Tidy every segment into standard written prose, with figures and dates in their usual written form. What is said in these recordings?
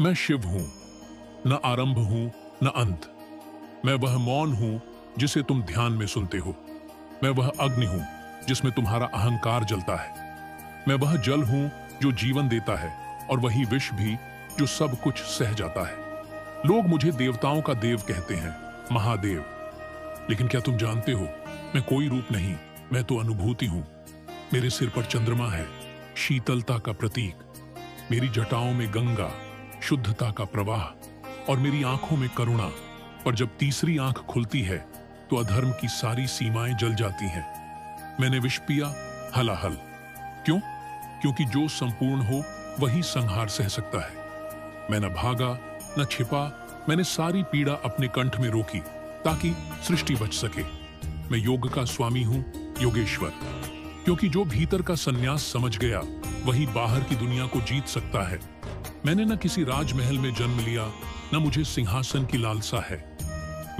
मैं शिव हूं, न आरंभ हूं न अंत। मैं वह मौन हूं जिसे तुम ध्यान में सुनते हो। मैं वह अग्नि हूं जिसमें तुम्हारा अहंकार जलता है। मैं वह जल हूं जो जीवन देता है और वही विष भी जो सब कुछ सह जाता है। लोग मुझे देवताओं का देव कहते हैं, महादेव। लेकिन क्या तुम जानते हो, मैं कोई रूप नहीं, मैं तो अनुभूति हूं। मेरे सिर पर चंद्रमा है, शीतलता का प्रतीक। मेरी जटाओं में गंगा, शुद्धता का प्रवाह, और मेरी आंखों में करुणा। पर जब तीसरी आंख खुलती है तो अधर्म की सारी सीमाएं जल जाती हैं। मैंने विष पिया, हलाहल। क्यों? क्योंकि जो संपूर्ण हो वही संहार सह सकता है। मैं न भागा न छिपा, मैंने सारी पीड़ा अपने कंठ में रोकी ताकि सृष्टि बच सके। मैं योग का स्वामी हूं, योगेश्वर। क्योंकि जो भीतर का संन्यास समझ गया वही बाहर की दुनिया को जीत सकता है। मैंने न किसी राजमहल में जन्म लिया, न मुझे सिंहासन की लालसा है।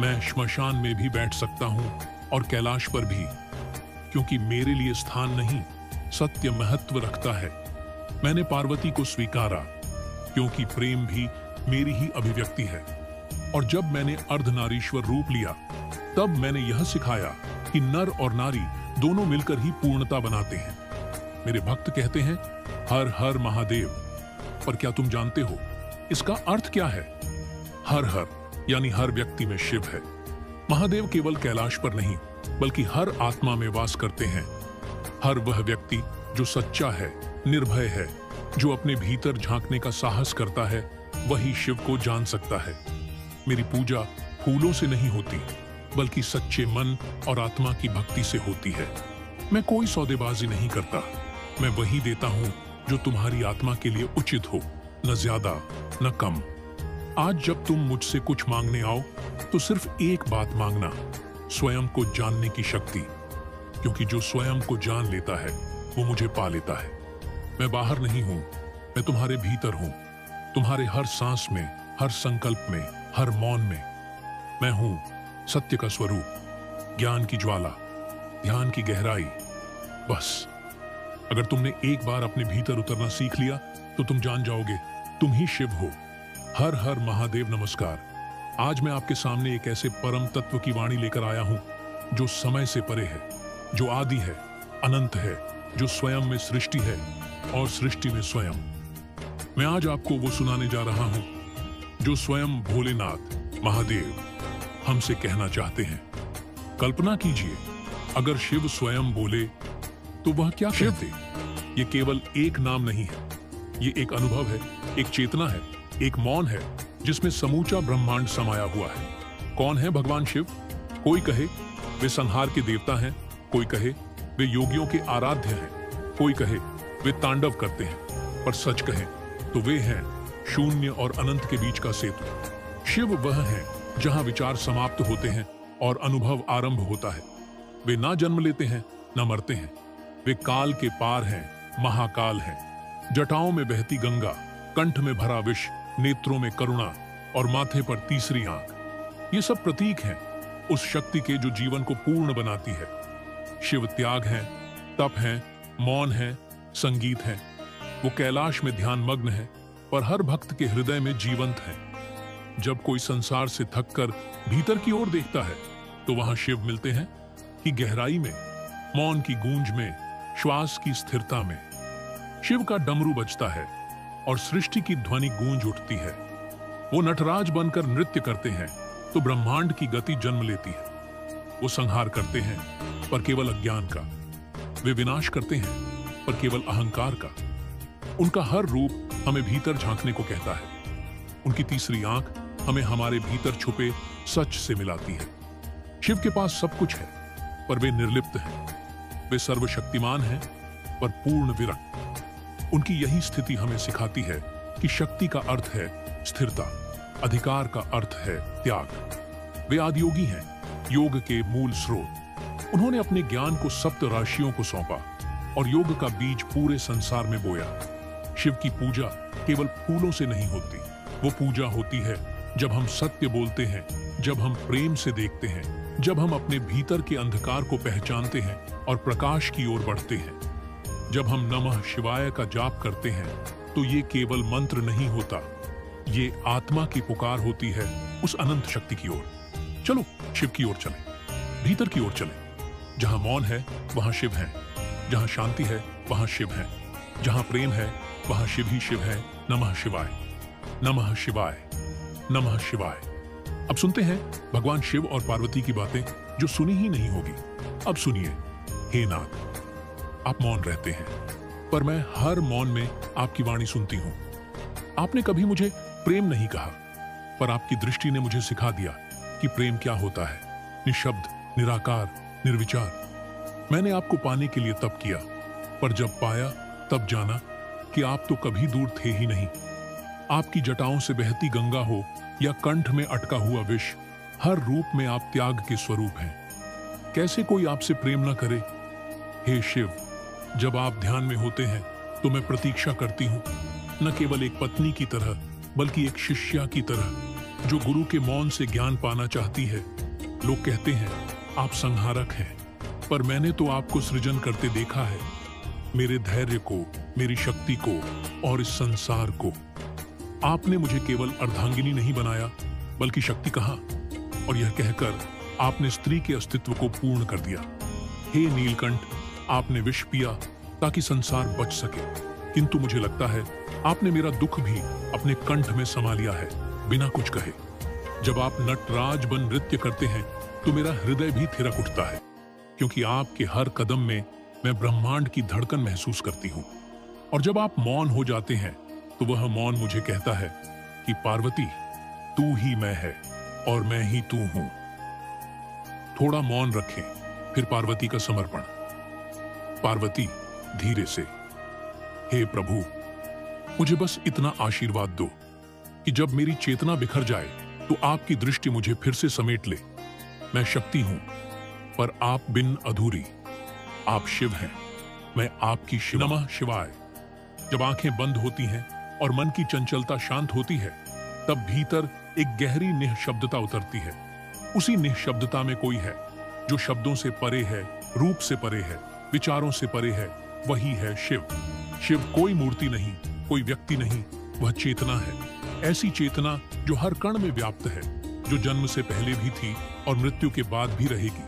मैं श्मशान में भी बैठ सकता हूं और कैलाश पर भी, क्योंकि मेरे लिए स्थान नहीं, सत्य महत्व रखता है। मैंने पार्वती को स्वीकारा क्योंकि प्रेम भी मेरी ही अभिव्यक्ति है। और जब मैंने अर्धनारीश्वर रूप लिया तब मैंने यह सिखाया कि नर और नारी दोनों मिलकर ही पूर्णता बनाते हैं। मेरे भक्त कहते हैं, हर हर महादेव। पर क्या तुम जानते हो इसका अर्थ क्या है? हर हर यानी हर व्यक्ति में शिव है। महादेव केवल कैलाश पर नहीं बल्कि हर आत्मा में वास करते हैं। हर वह व्यक्ति जो सच्चा है, निर्भय है, जो अपने भीतर झांकने का साहस करता है, वही शिव को जान सकता है। मेरी पूजा फूलों से नहीं होती बल्कि सच्चे मन और आत्मा की भक्ति से होती है। मैं कोई सौदेबाजी नहीं करता, मैं वही देता हूं जो तुम्हारी आत्मा के लिए उचित हो, न ज्यादा न कम। आज जब तुम मुझसे कुछ मांगने आओ तो सिर्फ एक बात मांगना, स्वयं को जानने की शक्ति। क्योंकि जो स्वयं को जान लेता है वो मुझे पा लेता है। मैं बाहर नहीं हूं, मैं तुम्हारे भीतर हूं, तुम्हारे हर सांस में, हर संकल्प में, हर मौन में। मैं हूं सत्य का स्वरूप, ज्ञान की ज्वाला, ध्यान की गहराई। बस अगर तुमने एक बार अपने भीतर उतरना सीख लिया तो तुम जान जाओगे तुम ही शिव हो। हर हर महादेव नमस्कार। आज मैं आपके सामने एक ऐसे परम तत्व की वाणी लेकर आया हूं जो समय से परे है, जो आदि है, अनंत है, जो स्वयं में सृष्टि है और सृष्टि में स्वयं। मैं आज आपको वो सुनाने जा रहा हूं जो स्वयं भोलेनाथ महादेव हमसे कहना चाहते हैं। कल्पना कीजिए, अगर शिव स्वयं बोले तो वह क्या कहते? ये केवल एक नाम नहीं है, ये एक अनुभव है, एक चेतना है, एक मौन है जिसमें समूचा ब्रह्मांड समाया हुआ है। कौन है भगवान शिव? कोई कहे वे संहार के देवता हैं, कोई कहे वे योगियों के आराध्य हैं, कोई कहे वे तांडव करते हैं, पर सच कहें तो वे हैं शून्य और अनंत के बीच का सेतु। शिव वह है जहां विचार समाप्त होते हैं और अनुभव आरंभ होता है। वे ना जन्म लेते हैं ना मरते हैं। वे काल के पार हैं, महाकाल हैं। जटाओं में बहती गंगा, कंठ में भरा विष, नेत्रों में करुणा और माथे पर तीसरी आंख। ये सब प्रतीक हैं उस शक्ति के जो जीवन को पूर्ण बनाती है। शिव त्याग है, तप है, मौन है, संगीत है। वो कैलाश में ध्यान मग्न है पर हर भक्त के हृदय में जीवंत है। जब कोई संसार से थककर भीतर की ओर देखता है तो वहां शिव मिलते हैं कि गहराई में, मौन की गूंज में, श्वास की स्थिरता में। शिव का डमरू बजता है और सृष्टि की ध्वनि गूंज उठती है। वो नटराज बनकर नृत्य करते हैं तो ब्रह्मांड की गति जन्म लेती है। वो संहार करते हैं पर केवल अज्ञान का, वे विनाश करते हैं पर केवल अहंकार का। उनका हर रूप हमें भीतर झांकने को कहता है। उनकी तीसरी आंख हमें हमारे भीतर छुपे सच से मिलाती है। शिव के पास सब कुछ है पर वे निर्लिप्त हैं। वे सर्वशक्तिमान हैं पर पूर्ण विरक्त। उनकी यही स्थिति हमें सिखाती है कि शक्ति का अर्थ है स्थिरता, अधिकार का अर्थ है त्याग। वे आदियोगी हैं, योग के मूल स्रोत। उन्होंने अपने ज्ञान को सप्त राशियों को सौंपा और योग का बीज पूरे संसार में बोया। शिव की पूजा केवल फूलों से नहीं होती, वो पूजा होती है जब हम सत्य बोलते हैं, जब हम प्रेम से देखते हैं, जब हम अपने भीतर के अंधकार को पहचानते हैं और प्रकाश की ओर बढ़ते हैं। जब हम नमः शिवाय का जाप करते हैं तो ये केवल मंत्र नहीं होता, ये आत्मा की पुकार होती है उस अनंत शक्ति की ओर। चलो शिव की ओर चलें, भीतर की ओर चलें। जहां मौन है वहां शिव है, जहां शांति है वहां शिव है, जहां प्रेम है वहां शिव ही शिव है। नमः शिवाय, नमः शिवाय, नमः शिवाय। अब सुनते हैं भगवान शिव और पार्वती की बातें जो सुनी ही नहीं होगी। अब सुनिए। हे नाथ, आप मौन रहते हैं, पर मैं हर मौन में आपकी वाणी सुनती हूं। आपने कभी मुझे प्रेम नहीं कहा, पर आपकी दृष्टि ने मुझे सिखा दिया कि प्रेम क्या होता है। निशब्द, निराकार, निर्विचार। मैंने आपको पाने के लिए तप किया, पर जब पाया तब जाना कि आप तो कभी दूर थे ही नहीं। आपकी जटाओं से बहती गंगा हो या कंठ में अटका हुआ विष, हर रूप में आप त्याग के स्वरूप हैं। कैसे कोई आपसे प्रेम न करे। हे शिव, जब आप ध्यान में होते हैं तो मैं प्रतीक्षा करती हूँ, न केवल एक पत्नी की तरह बल्कि एक शिष्या की तरह जो गुरु के मौन से ज्ञान पाना चाहती है। लोग कहते हैं आप संहारक हैं, पर मैंने तो आपको सृजन करते देखा है। मेरे धैर्य को, मेरी शक्ति को और इस संसार को। आपने मुझे केवल अर्धांगिनी नहीं बनाया बल्कि शक्ति कहा, और यह कहकर आपने स्त्री के अस्तित्व को पूर्ण कर दिया। हे नीलकंठ, आपने विष पिया ताकि संसार बच सके, किंतु मुझे लगता है आपने मेरा दुख भी अपने कंठ में समा लिया है बिना कुछ कहे। जब आप नटराज बन नृत्य करते हैं तो मेरा हृदय भी थिरक उठता है, क्योंकि आपके हर कदम में मैं ब्रह्मांड की धड़कन महसूस करती हूँ। और जब आप मौन हो जाते हैं तो वह मौन मुझे कहता है कि पार्वती, तू ही मैं है और मैं ही तू हूं। थोड़ा मौन रखें, फिर पार्वती का समर्पण। पार्वती धीरे से, हे प्रभु, मुझे बस इतना आशीर्वाद दो कि जब मेरी चेतना बिखर जाए तो आपकी दृष्टि मुझे फिर से समेट ले। मैं शक्ति हूं, पर आप बिन अधूरी। आप शिव हैं, मैं आपकी शिव। नमः शिवाय। जब आंखें बंद होती हैं और मन की चंचलता शांत होती है, तब भीतर एक गहरी निःशब्दता उतरती है। उसी निःशब्दता में कोई है जो शब्दों से परे है, रूप से परे है, विचारों से परे है। वही है शिव। शिव कोई मूर्ति नहीं, कोई व्यक्ति नहीं, वह चेतना है। ऐसी चेतना जो हर कण में व्याप्त है, जो जन्म से पहले भी थी और मृत्यु के बाद भी रहेगी।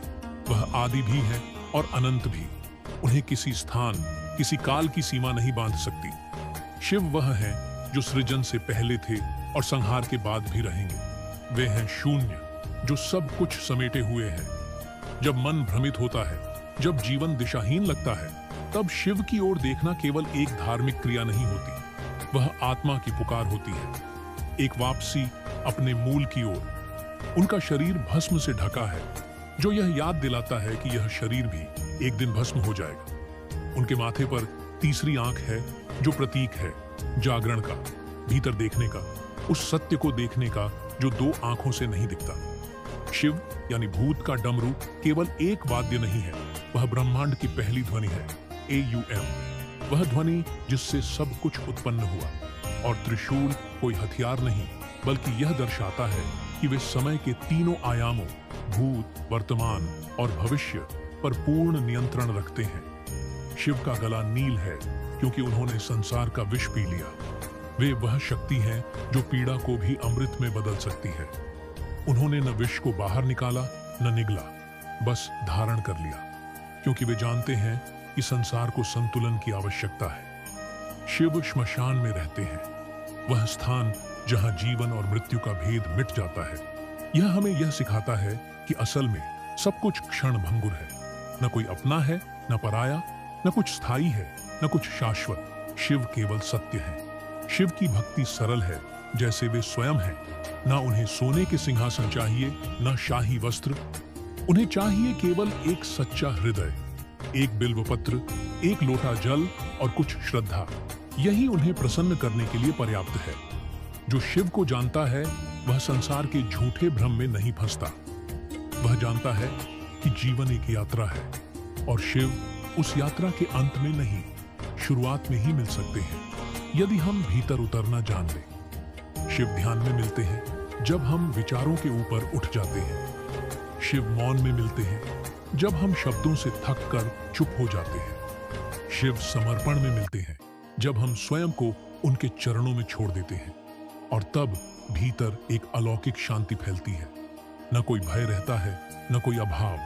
वह आदि भी है और अनंत भी। उन्हें किसी स्थान, किसी काल की सीमा नहीं बांध सकती। शिव वह है जो सृजन से पहले थे और संहार के बाद भी रहेंगे। वे हैं शून्य, जो सब कुछ समेटे हुए हैं। जब मन भ्रमित होता है, जब जीवन दिशाहीन लगता है, तब शिव की ओर देखना केवल एक धार्मिक क्रिया नहीं होती, वह आत्मा की पुकार होती है। एक वापसी अपने मूल की ओर। उनका शरीर भस्म से ढका है, जो यह याद दिलाता है कि यह शरीर भी एक दिन भस्म हो जाएगा। उनके माथे पर तीसरी आंख है, जो प्रतीक है जागरण का, भीतर देखने का, उस सत्य को देखने का जो दो आंखों से नहीं दिखता। शिव यानी भूत का डमरू केवल एक वाद्य नहीं है, वह ब्रह्मांड की पहली ध्वनि है। AUM, वह ध्वनि जिससे सब कुछ उत्पन्न हुआ। और त्रिशूल कोई हथियार नहीं, बल्कि यह दर्शाता है कि वे समय के तीनों आयामों, भूत, वर्तमान और भविष्य पर पूर्ण नियंत्रण रखते हैं। शिव का गला नील है क्योंकि उन्होंने संसार का विष पी लिया। वे वह शक्ति हैं जो पीड़ा को भी अमृत में बदल सकती है। उन्होंने न विष को बाहर निकाला न निगला, बस धारण कर लिया, क्योंकि वे जानते हैं कि संसार को संतुलन की आवश्यकता है। शिव श्मशान में रहते हैं, वह स्थान जहां जीवन और मृत्यु का भेद मिट जाता है। यह हमें यह सिखाता है कि असल में सब कुछ क्षण भंगुर है। न कोई अपना है, न पराया, न कुछ स्थायी है, न कुछ शाश्वत। शिव केवल सत्य है। शिव की भक्ति सरल है, जैसे वे स्वयं हैं। न उन्हें सोने के सिंहासन चाहिए, न शाही वस्त्र। उन्हें चाहिए केवल एक सच्चा हृदय, एक बिल्वपत्र, एक लोटा जल और कुछ श्रद्धा। यही उन्हें प्रसन्न करने के लिए पर्याप्त है। जो शिव को जानता है वह संसार के झूठे भ्रम में नहीं फंसता। वह जानता है कि जीवन एक यात्रा है और शिव उस यात्रा के अंत में नहीं, शुरुआत में ही मिल सकते हैं, यदि हम भीतर उतरना जान लें। शिव ध्यान में मिलते हैं जब हम विचारों के ऊपर उठ जाते हैं। शिव मौन में मिलते हैं जब हम शब्दों से थक कर चुप हो जाते हैं। शिव समर्पण में मिलते हैं जब हम स्वयं को उनके चरणों में छोड़ देते हैं। और तब भीतर एक अलौकिक शांति फैलती है। न कोई भय रहता है, न कोई अभाव।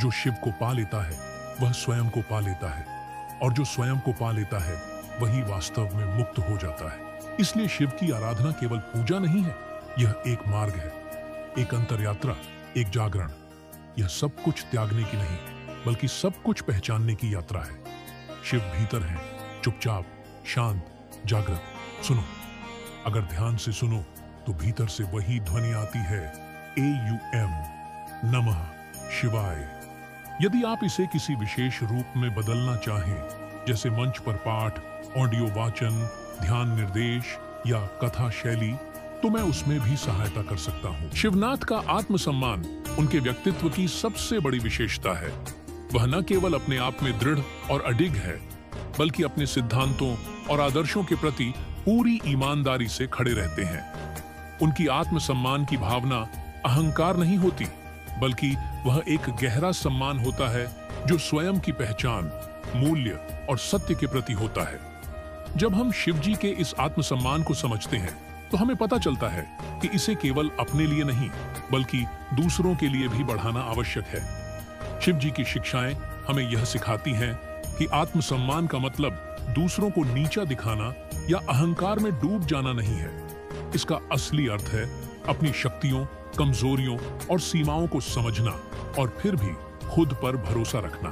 जो शिव को पा लेता है वह स्वयं को पा लेता है, और जो स्वयं को पा लेता है वही वास्तव में मुक्त हो जाता है। इसलिए शिव की आराधना केवल पूजा नहीं है, यह एक मार्ग है, एक अंतरयात्रा, एक जागरण। यह सब कुछ त्यागने की नहीं, बल्कि सब कुछ पहचानने की यात्रा है। शिव भीतर है, चुपचाप, शांत, जागृत। सुनो, अगर ध्यान से सुनो तो भीतर से वही ध्वनि आती है, AUM, नमः शिवाय। यदि आप इसे किसी विशेष रूप में बदलना चाहें, जैसे मंच पर पाठ, ऑडियो वाचन, ध्यान निर्देश या कथा शैली, तो मैं उसमें भी सहायता कर सकता हूँ। शिवनाथ का आत्मसम्मान उनके व्यक्तित्व की सबसे बड़ी विशेषता है। वह न केवल अपने आप में दृढ़ और अडिग है, बल्कि अपने सिद्धांतों और आदर्शों के प्रति पूरी ईमानदारी से खड़े रहते हैं। उनकी आत्मसम्मान की भावना अहंकार नहीं होती, बल्कि वह एक गहरा सम्मान होता है जो स्वयं की पहचान, मूल्य और सत्य के प्रति होता है। जब हम शिव जी के इस आत्मसम्मान को समझते हैं तो हमें पता चलता है कि इसे केवल अपने लिए नहीं, बल्कि दूसरों के लिए भी बढ़ाना आवश्यक है। शिव जी की शिक्षाएं हमें यह सिखाती हैं कि आत्मसम्मान का मतलब दूसरों को नीचा दिखाना या अहंकार में डूब जाना नहीं है। इसका असली अर्थ है अपनी शक्तियों, कमजोरियों और सीमाओं को समझना और फिर भी खुद पर भरोसा रखना।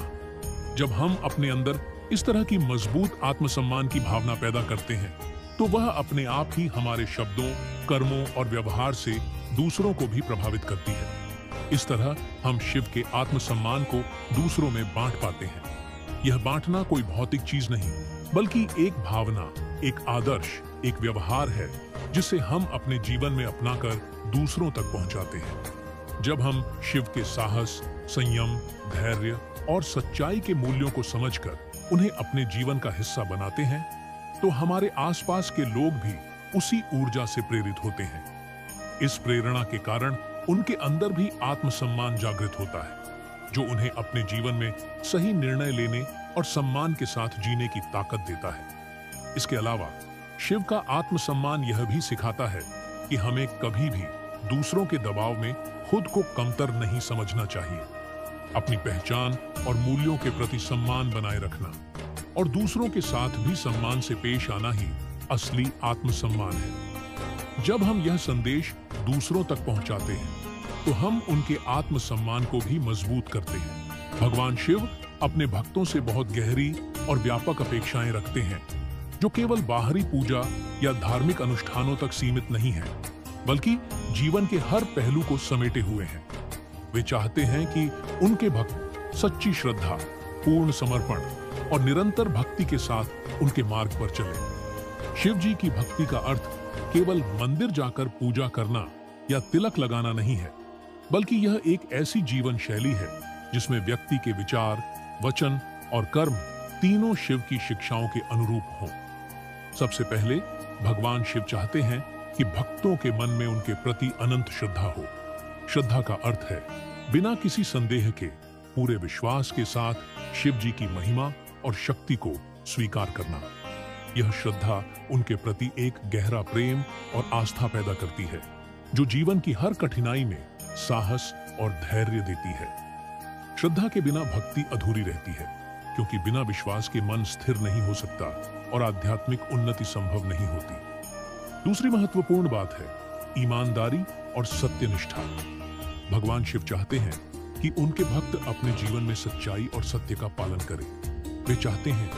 जब हम अपने अंदर इस तरह की मजबूत आत्मसम्मान की भावना पैदा करते हैं, तो वह अपने आप ही हमारे शब्दों, कर्मों और व्यवहार से दूसरों को भी प्रभावित करती है। इस तरह हम शिव के आत्मसम्मान को दूसरों में बांट पाते हैं। यह बांटना कोई भौतिक चीज नहीं, बल्कि एक भावना, एक आदर्श, एक व्यवहार है जिसे हम अपने जीवन में अपनाकर दूसरों तक पहुंचाते हैं। जब हम शिव के साहस, संयम, धैर्य और सच्चाई के मूल्यों को समझकर उन्हें अपने जीवन का हिस्सा बनाते हैं, तो हमारे आसपास के लोग भी उसी ऊर्जा से प्रेरित होते हैं। इस प्रेरणा के कारण उनके अंदर भी आत्मसम्मान जागृत होता है, जो उन्हें अपने जीवन में सही निर्णय लेने और सम्मान के साथ जीने की ताकत देता है। इसके अलावा शिव का आत्मसम्मान यह भी सिखाता है कि हमें कभी भी दूसरों के दबाव में खुद को कमतर नहीं समझना चाहिए। अपनी पहचान और मूल्यों के प्रति सम्मान बनाए रखना और दूसरों के साथ भी सम्मान से पेश आना ही असली आत्मसम्मान है। जब हम यह संदेश दूसरों तक पहुंचाते हैं, तो हम उनके आत्मसम्मान को भी मजबूत करते हैं। भगवान शिव अपने भक्तों से बहुत गहरी और व्यापक अपेक्षाएं रखते हैं, जो केवल बाहरी पूजा या धार्मिक अनुष्ठानों तक सीमित नहीं है, बल्कि जीवन के हर पहलू को समेटे हुए हैं। वे चाहते हैं कि उनके भक्त सच्ची श्रद्धा, पूर्ण समर्पण और निरंतर भक्ति के साथ उनके मार्ग पर चलें। शिव जी की भक्ति का अर्थ केवल मंदिर जाकर पूजा करना या तिलक लगाना नहीं है, बल्कि यह एक ऐसी जीवन शैली है जिसमें व्यक्ति के विचार, वचन और कर्म तीनों शिव की शिक्षाओं के अनुरूप हों। सबसे पहले भगवान शिव चाहते हैं कि भक्तों के मन में उनके प्रति अनंत श्रद्धा हो। श्रद्धा का अर्थ है बिना किसी संदेह के पूरे विश्वास के साथ शिव जी की महिमा और शक्ति को स्वीकार करना। यह श्रद्धा उनके प्रति एक गहरा प्रेम और आस्था पैदा करती है, जो जीवन की हर कठिनाई में साहस और धैर्य देती है। श्रद्धा के बिना भक्ति अधूरी रहती है, क्योंकि बिना विश्वास के मन स्थिर नहीं हो सकता और आध्यात्मिक उन्नति संभव नहीं होती। दूसरी महत्वपूर्ण बात है ईमानदारी और सत्यनिष्ठा। भगवान शिव चाहते हैं कि उनके भक्त अपने जीवन में सच्चाई और सत्य का पालन करें। वे चाहते हैं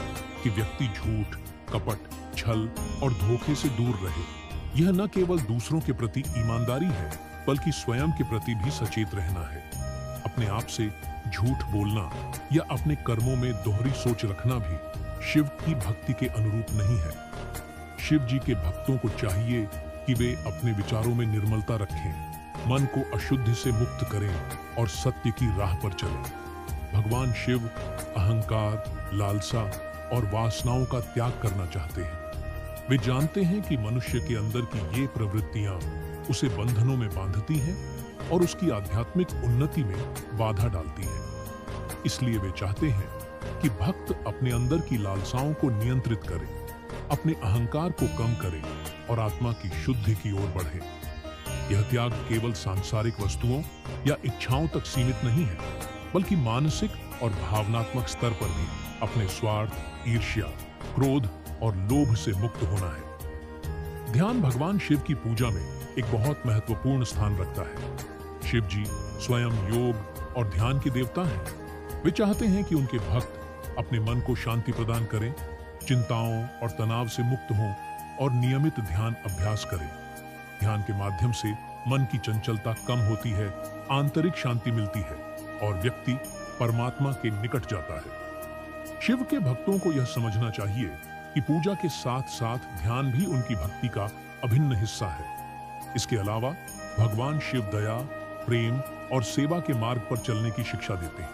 कि व्यक्ति झूठ, कपट, छल और धोखे से दूर रहे। यह न केवल दूसरों के प्रति ईमानदारी है, बल्कि स्वयं के प्रति भी सचेत रहना है। अपने आप से झूठ बोलना या अपने कर्मों में दोहरी सोच रखना भी शिव की भक्ति के अनुरूप नहीं है। शिव जी के भक्तों को चाहिए कि वे अपने विचारों में निर्मलता रखें, मन को अशुद्धि से मुक्त करें और सत्य की राह पर चलें। भगवान शिव अहंकार, लालसा और वासनाओं का त्याग करना चाहते हैं। वे जानते हैं कि मनुष्य के अंदर की ये प्रवृत्तियां उसे बंधनों में बांधती हैं और उसकी आध्यात्मिक उन्नति में बाधा डालती हैं। इसलिए वे चाहते हैं कि भक्त अपने अंदर की लालसाओं को नियंत्रित करें, अपने अहंकार को कम करें और आत्मा की शुद्धि की ओर बढ़े। यह त्याग केवल सांसारिक वस्तुओं या इच्छाओं तक सीमित नहीं है, बल्कि मानसिक और भावनात्मक स्तर पर भी अपने स्वार्थ, ईर्ष्या, क्रोध और लोभ से मुक्त होना है। ध्यान भगवान शिव की पूजा में एक बहुत महत्वपूर्ण स्थान रखता है। शिव जी स्वयं योग और ध्यान के देवता हैं। वे चाहते हैं कि उनके भक्त अपने मन को शांति प्रदान करें, चिंताओं और तनाव से मुक्त हों और नियमित ध्यान अभ्यास करें। ध्यान के माध्यम से मन की चंचलता कम होती है, आंतरिक शांति मिलती है और व्यक्ति परमात्मा के निकट जाता है। शिव के भक्तों को यह समझना चाहिए कि पूजा के साथ साथ ध्यान भी उनकी भक्ति का अभिन्न हिस्सा है। इसके अलावा भगवान शिव दया, प्रेम और सेवा के मार्ग पर चलने की शिक्षा देते हैं।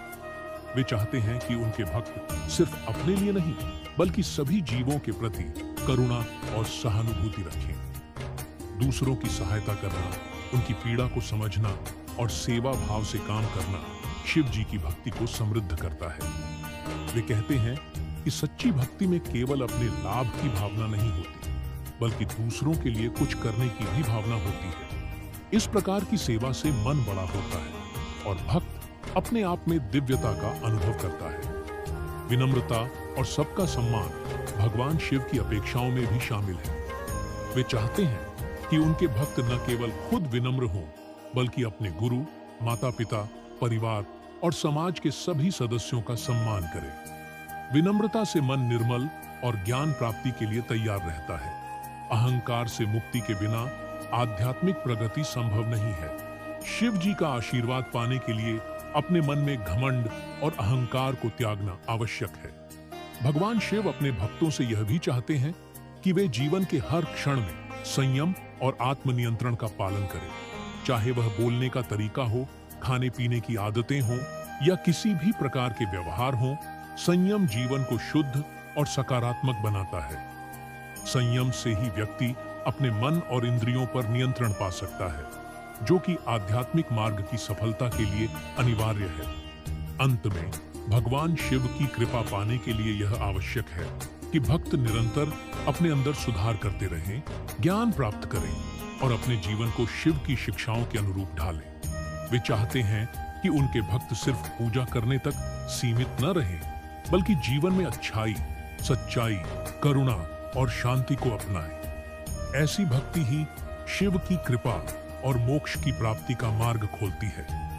वे चाहते हैं कि उनके भक्त सिर्फ अपने लिए नहीं, बल्कि सभी जीवों के प्रति करुणा और सहानुभूति रखें। दूसरों की सहायता करना, उनकी पीड़ा को समझना और सेवा भाव से काम करना शिव जी की भक्ति को समृद्ध करता है। वे कहते हैं कि सच्ची भक्ति में केवल अपने लाभ की भावना नहीं होती, बल्कि दूसरों के लिए कुछ करने की भी भावना होती है। इस प्रकार की सेवा से मन बड़ा होता है और भक्त अपने आप में दिव्यता का अनुभव करता है। विनम्रता और सबका सम्मान भगवान शिव की अपेक्षाओं में भी शामिल है। वे चाहते हैं कि उनके भक्त न केवल खुद विनम्र हों, बल्कि अपने गुरु, माता-पिता, परिवार और समाज के सभी सदस्यों का सम्मान करें। विनम्रता से मन निर्मल और ज्ञान प्राप्ति के लिए तैयार रहता है। अहंकार से मुक्ति के बिना आध्यात्मिक प्रगति संभव नहीं है। शिव जी का आशीर्वाद पाने के लिए अपने मन में घमंड और अहंकार को त्यागना आवश्यक है। भगवान शिव अपने भक्तों से यह भी चाहते हैं कि वे जीवन के हर क्षण में संयम और आत्मनियंत्रण का पालन करें। चाहे वह बोलने का तरीका हो, खाने पीने की आदतें हों या किसी भी प्रकार के व्यवहार हों, संयम जीवन को शुद्ध और सकारात्मक बनाता है। संयम से ही व्यक्ति अपने मन और इंद्रियों पर नियंत्रण पा सकता है, जो कि आध्यात्मिक मार्ग की सफलता के लिए अनिवार्य है। अंत में भगवान शिव की कृपा पाने के लिए यह आवश्यक है कि भक्त निरंतर अपने अंदर सुधार करते रहें, ज्ञान प्राप्त करें और अपने जीवन को शिव की शिक्षाओं के अनुरूप ढालें। वे चाहते हैं कि उनके भक्त सिर्फ पूजा करने तक सीमित न रहें, बल्कि जीवन में अच्छाई, सच्चाई, करुणा और शांति को अपनाएं। ऐसी भक्ति ही शिव की कृपा और मोक्ष की प्राप्ति का मार्ग खोलती है।